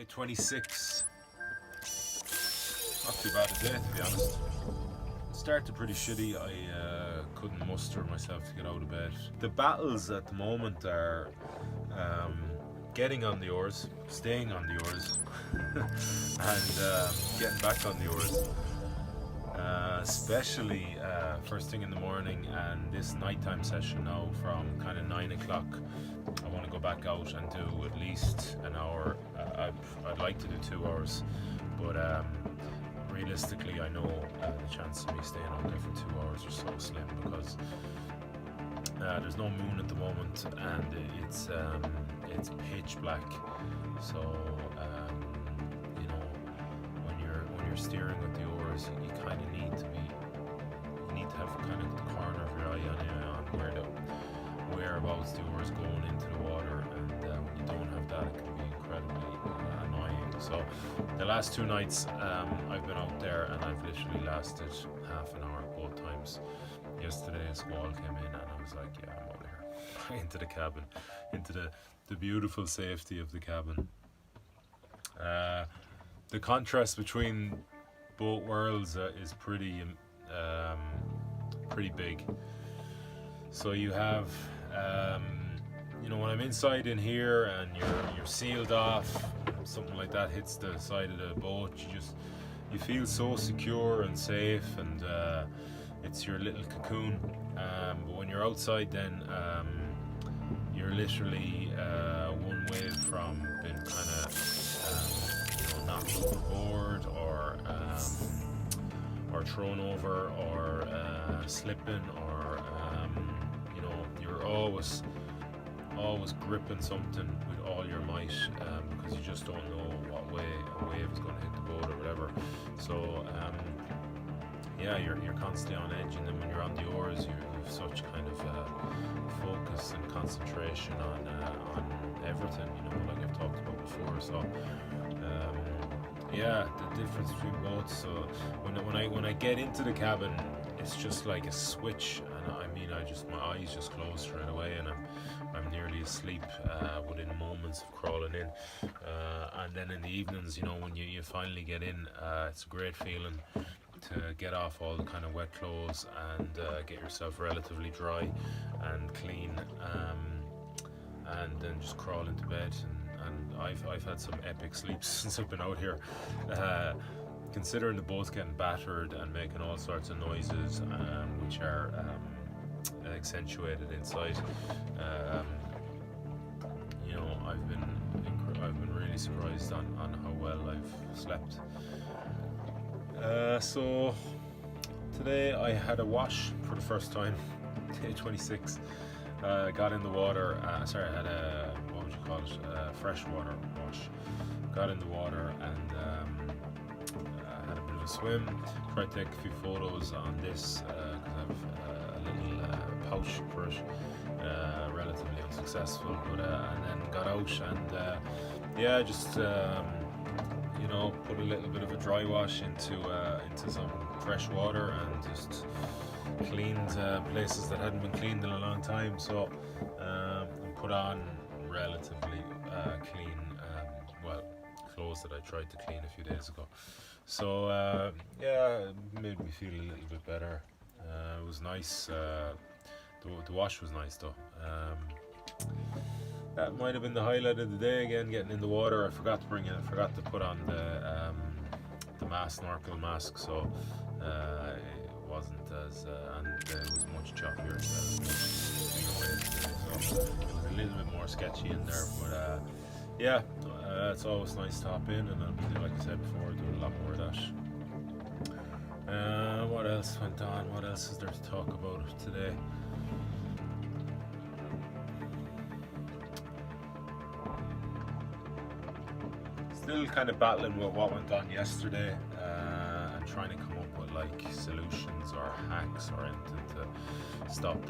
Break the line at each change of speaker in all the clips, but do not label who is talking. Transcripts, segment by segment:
Day 26. Not too bad a day, to be honest. It started pretty shitty. I couldn't muster myself to get out of bed. The battles at the moment are getting on the oars, staying on the oars, and getting back on the oars. Especially first thing in the morning and this nighttime session now from kind of 9 o'clock. I want to go back out and do at least an hour. I'd like to do 2 hours, but realistically I know the chance of me staying out there for 2 hours are so slim because there's no moon at the moment and it's pitch black. So you know, when you're steering with the oars, you kind of need to have kind of the corner of your eye on whereabouts the oars going into the water, and when you don't have that, it can be incredibly annoying. So the last 2 nights I've been out there and I've literally lasted half an hour both times. Yesterday a squall came in and I was like, yeah, I'm out of here. Into the cabin, into the beautiful safety of the cabin. The contrast between both worlds is pretty big. So you have you know, when I'm inside in here and you're sealed off, something like that hits the side of the boat, you feel so secure and safe, and it's your little cocoon. But when you're outside, then you're literally one wave from being kind of you know, knocked overboard or thrown over or slipping, or you know, you're always gripping something with all your might, because you just don't know what way a wave is going to hit the boat or whatever. So yeah, you're constantly on edge, and then when you're on the oars, you have such kind of focus and concentration on everything, you know, like I've talked about before. So yeah, the difference between both. So when I get into the cabin, it's just like a switch, and I mean, my eyes just close straight away, and I'm nearly asleep within moments of crawling in. And then in the evenings, you know, when you finally get in, it's a great feeling to get off all the kind of wet clothes and get yourself relatively dry and clean, and then just crawl into bed. And I've had some epic sleeps since I've been out here. Considering the boat's getting battered and making all sorts of noises, which are accentuated inside, you know, I've been really surprised on how well I've slept. So today I had a wash for the first time, day 26. Got in the water. I had a, what would you call it? Freshwater wash. Got in the water and had a bit of a swim. Tried to take a few photos on this because I have a little pouch for it. Relatively unsuccessful, but and then got out and yeah, just you know, put a little bit of a dry wash into some fresh water and just cleaned places that hadn't been cleaned in a long time. So and put on relatively clean, well, clothes that I tried to clean a few days ago. So yeah, it made me feel a little bit better. It was nice. The wash was nice though. That might have been the highlight of the day. Again, getting in the water. I forgot to put on the snorkel mask, so it wasn't as and it was much choppier. So it was a little bit more sketchy in there, but yeah, it's always nice to hop in, and I'll be, like I said before, doing a lot more of that. What else went on? What else is there to talk about today? Still kind of battling with what went on yesterday, and trying to come up with like solutions or hacks or anything to stop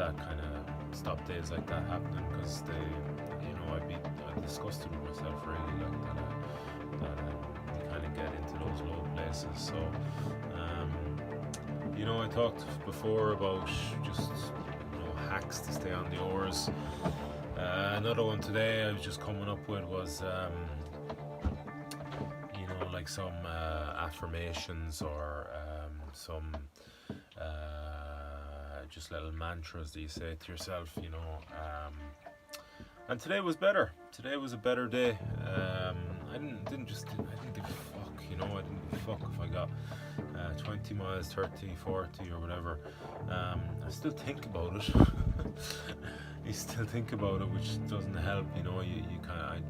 days like that happening, because they, you know, I'd be disgusted with myself really, like that you kind of get into those low places. So you know, I talked before about just, you know, hacks to stay on the oars. Another one today I was just coming up with was like some affirmations or some just little mantras that you say to yourself, you know. And today was better. Today was a better day. I didn't give a fuck, you know. I didn't give a fuck if I got 20 miles, 30, 40 or whatever. I still think about it. You still think about it, which doesn't help, you know. You kind of,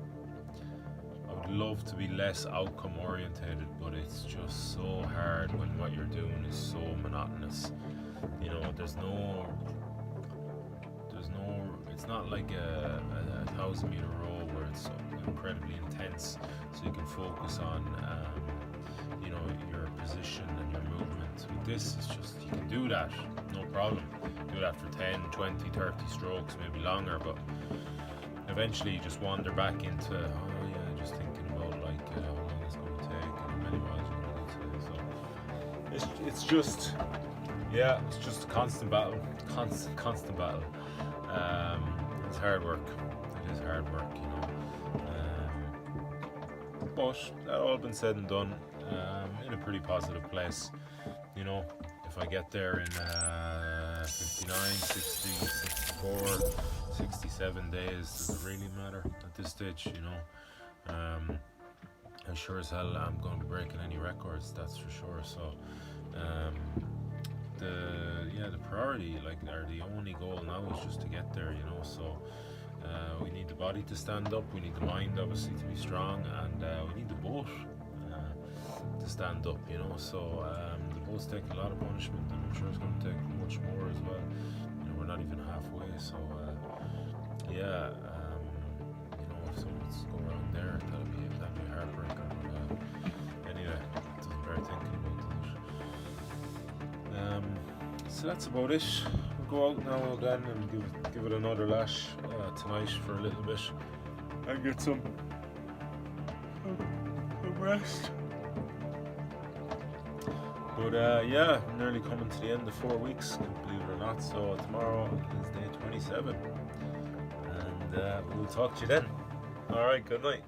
I would love to be less outcome orientated, but it's just so hard when what you're doing is so monotonous. You know, there's no, it's not like a 1,000-meter row where it's incredibly intense, so you can focus on, you know, your position and your movement. With this, it's just, you can do that, no problem. Do it after 10, 20, 30 strokes, maybe longer, but eventually you just wander back into, oh yeah, just thinking about like how long it's going to take and how many miles you're going to do today. So it's just, yeah, it's just a constant battle, constant battle. It's hard work. It is hard work, you know. But that all been said and done, in a pretty positive place. You know, if I get there in 59, 60, 64, 67 days, does it really matter at this stage, you know? I'm sure as hell I'm going to be breaking any records, that's for sure. So the priority, like, or the only goal now is just to get there, you know. So we need the body to stand up, we need the mind obviously to be strong, and we need the boat to stand up, you know. So the boat's taking a lot of punishment, and I'm sure it's going to take much more as well. You know, we're not even halfway, so yeah, you know, if someone's go around there, that'd be a heartbreaker. Anyway, it doesn't bear thinking about that. So that's about it. We'll go out now again and give it another lash tonight for a little bit and get some rest. But yeah, I'm nearly coming to the end of 4 weeks, believe it or not. So tomorrow is day 27, and we'll talk to you then. All right, good night.